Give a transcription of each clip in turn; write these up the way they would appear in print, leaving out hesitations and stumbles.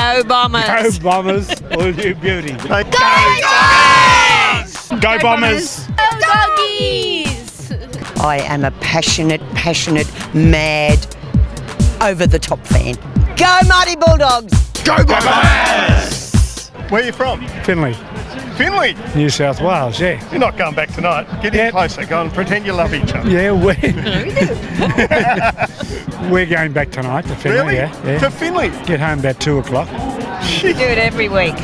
Go Bombers! Go Bombers! All you beauty. Go Bombers! Go Bombers! Go Doggies! I am a passionate, mad, over-the-top fan. Go Mighty Bulldogs! Go Bombers! Where are you from? Finley, Finley? New South Wales, yeah. You're not going back tonight. Get in closer. Go and pretend you love each other. Yeah, we're going back tonight to Finley, Really? yeah. To Finley? Get home about 2 o'clock. We do it every week.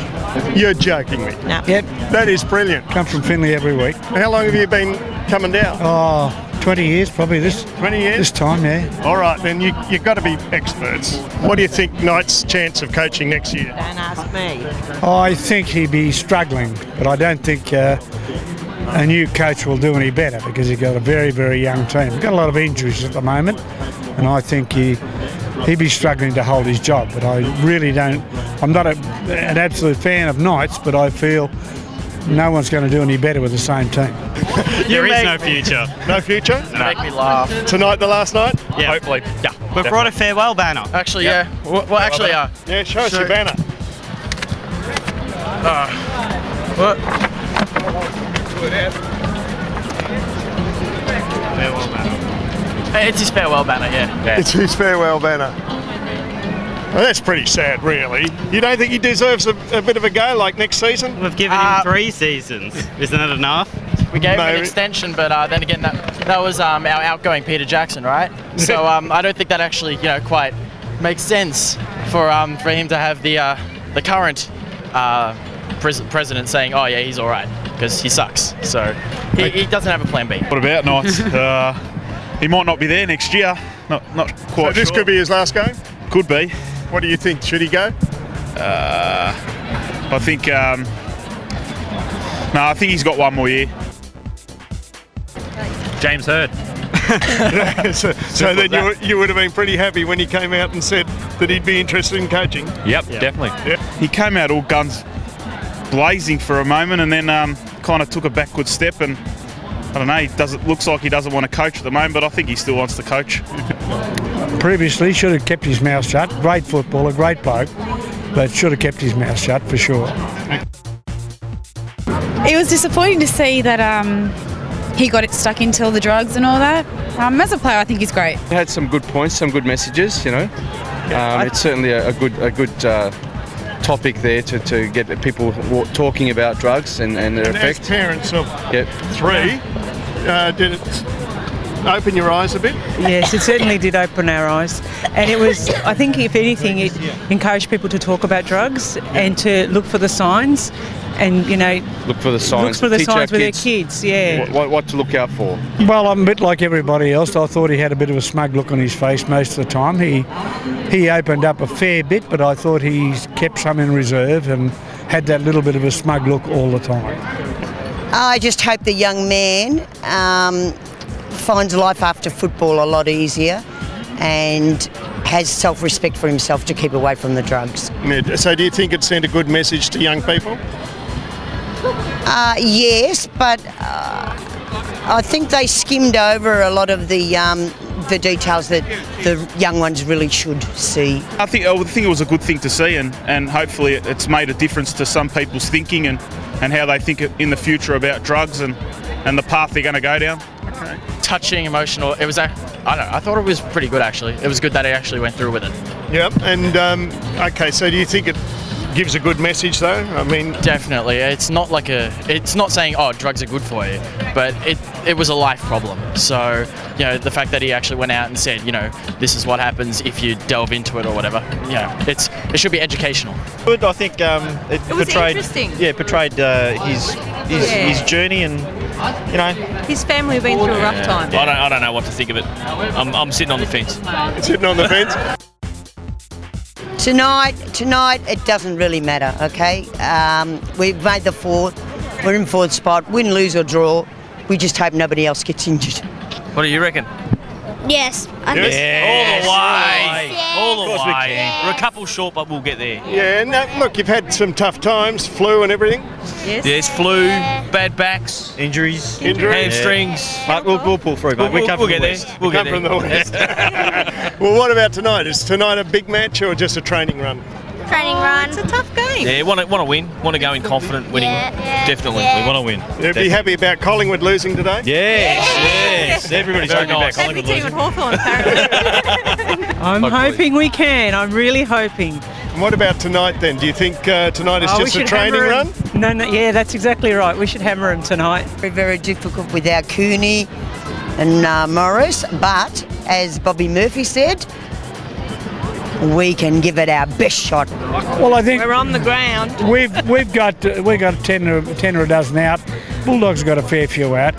You're joking me. No. Yep, That is brilliant. come from Finley every week. How long have you been coming down? Oh, 20 years probably this 20 years? this time, yeah. All right, then you've got to be experts. What do you think Knight's chance of coaching next year? Don't ask me. I think he'd be struggling, but I don't think a new coach will do any better because he's got a very, very young team. He's got a lot of injuries at the moment, and I think he'd be struggling to hold his job. But I really don't. I'm not an absolute fan of Knights, but I feel no one's going to do any better with the same team. There is no future. No future? No. Make me laugh. Tonight, the last night? Yeah. Hopefully. Yeah. We've brought a farewell banner. Actually, yeah. Well, actually, Yeah, show us your banner. What? Farewell banner. It's his farewell banner, yeah. It's his farewell banner. Well, that's pretty sad, really. You don't think he deserves a bit of a go, like next season? We've given him 3 seasons. Isn't it enough? We gave him an Maybe. extension, but then again, that was our outgoing Peter Jackson, right? So I don't think that actually, quite makes sense for him to have the current president saying, "Oh yeah, he's all right," because he sucks. So he doesn't have a plan B. What about Knights? He might not be there next year. Not quite So this sure. could be his last game? Could be. What do you think? Should he go? I think. No, I think he's got one more year. James Hird. so then you would have been pretty happy when he came out and said that he'd be interested in coaching. Yep, definitely. Yeah. He came out all guns blazing for a moment, and then kind of took a backward step. And I don't know. Looks like he doesn't want to coach at the moment, but I think he still wants to coach. Previously, should have kept his mouth shut. Great footballer, great bloke, but should have kept his mouth shut for sure. It was disappointing to see that he got it stuck into all the drugs and all that. As a player, I think he's great. He had some good points, some good messages. It's certainly a good topic there to get people talking about drugs and their effect. As parents of 3, did it open your eyes a bit? Yes, it certainly did open our eyes, and it was, I think if anything, it encouraged people to talk about drugs and to look for the signs and, Look for the signs. look for the Teach our signs with their kids, yeah. What to look out for. Well, I'm a bit like everybody else. I thought he had a bit of a smug look on his face most of the time. He opened up a fair bit, but I thought he's kept some in reserve and had that little bit of a smug look all the time. I just hope the young man finds life after football a lot easier and has self-respect for himself to keep away from the drugs. So do you think it sent a good message to young people? Yes, but I think they skimmed over a lot of the details that the young ones really should see. I think it was a good thing to see, and hopefully it's made a difference to some people's thinking and how they think in the future about drugs and the path they're going to go down. Okay. Touching, emotional. It was, I thought it was pretty good actually. It was good that he actually went through with it. Yep. And okay, so do you think it gives a good message though? I mean, definitely. It's not saying, oh, drugs are good for you, but it was a life problem. So, the fact that he actually went out and said, this is what happens if you delve into it or whatever. It should be educational. Good. I think it was portrayed. interesting. Yeah, portrayed his journey and. His family have been through a rough time. I don't know what to think of it. I'm sitting on the fence. Sitting on the fence? Tonight, it doesn't really matter, okay? We've made the 4th. We're in 4th spot. Win, lose or draw. We just hope nobody else gets injured. What do you reckon? Yes. All the way. All the way. We're a couple short, but we'll get there. Yeah, and look, you've had some tough times, flu and everything. Yes. There's flu, bad backs, injuries, hamstrings. But we'll pull through, mate. We'll get there. We'll get Come there. from the west. Well, what about tonight? Is tonight a big match or just a training run? training run. It's a tough game. Yeah, want to win. Want to go in confident winning. Definitely, we want to win. You'd be happy about Collingwood losing today? Yes. Everybody's happy about Happy Collingwood team losing. at Hawthorn, apparently. I'm hoping we can. I'm really hoping. And what about tonight then? Do you think tonight is We just a should training hammer run? 'em. No, yeah, that's exactly right. We should hammer them tonight. Very, very difficult without Cooney and Morris, but as Bobby Murphy said, we can give it our best shot. Well, I think We're on the ground. we've got 10 or a dozen out. Bulldogs got a fair few out.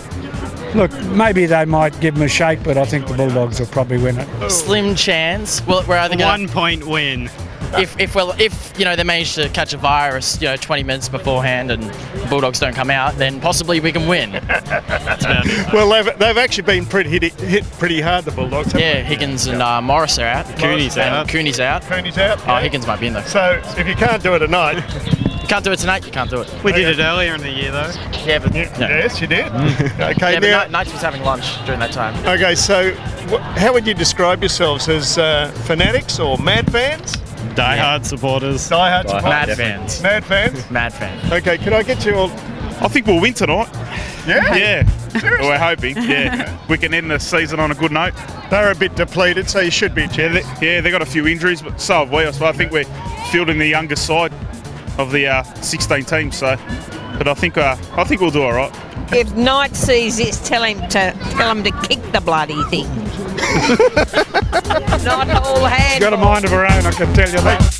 Look, maybe they might give them a shake, but I think the Bulldogs will probably win it. Slim chance. Well, we're either going 1 point win. if they manage to catch a virus, 20 minutes beforehand, and Bulldogs don't come out, then possibly we can win. Well, they've actually been hit pretty hard, the Bulldogs. Yeah, Higgins and Morris are out. Cooney's out. Cooney's out. Cooney's out. Oh, yeah. Higgins might be in though. So if you can't do it tonight, You can't do it tonight. You can't do it. We did it earlier in the year, though. Yeah, but yes, you did. Okay, yeah, now. but Nigel was having lunch during that time. Okay, so how would you describe yourselves as fanatics or mad fans? Die-hard supporters. Die-hard supporters. Mad fans. Mad fans. Mad fans. Okay, could I get you all? I think we'll win tonight. Yeah. Yeah. We're hoping. Yeah. We can end the season on a good note. They're a bit depleted, so you should be. Yeah, they got a few injuries, but so have we. So I think we're fielding the youngest side of the 16 teams. So, but I think we'll do all right. If Knight sees this, tell him to kick the bloody thing. Not all hands. She's got a mind of her own, I can tell you that.